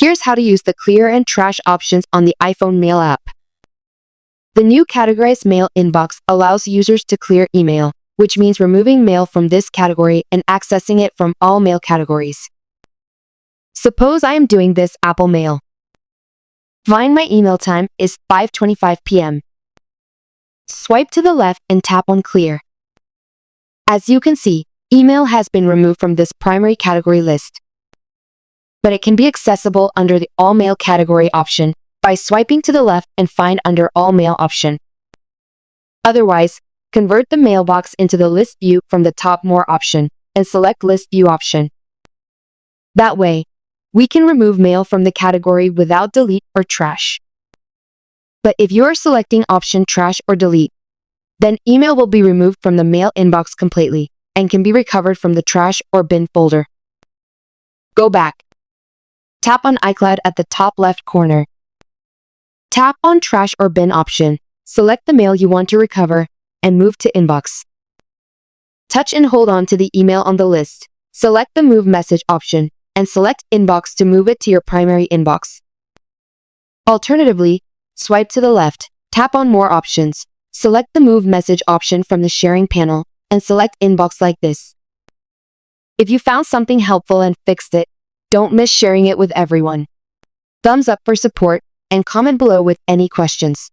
Here's how to use the clear and trash options on the iPhone Mail app. The new categorized mail inbox allows users to clear email, which means removing mail from this category and accessing it from all mail categories. Suppose I am doing this Apple Mail. Find my email time is 5:25 p.m. Swipe to the left and tap on Clear. As you can see, email has been removed from this primary category list. But it can be accessible under the All Mail category option by swiping to the left and find under All Mail option. Otherwise, convert the mailbox into the List View from the top More option and select List View option. That way, we can remove mail from the category without delete or trash. But if you are selecting option Trash or Delete, then email will be removed from the mail inbox completely and can be recovered from the trash or bin folder. Go back. Tap on iCloud at the top left corner. Tap on Trash or Bin option, select the mail you want to recover, and move to Inbox. Touch and hold on to the email on the list. Select the Move Message option, and select Inbox to move it to your primary inbox. Alternatively, swipe to the left, tap on More options, select the Move Message option from the sharing panel, and select Inbox like this. If you found something helpful and fixed it, don't miss sharing it with everyone. Thumbs up for support, and comment below with any questions.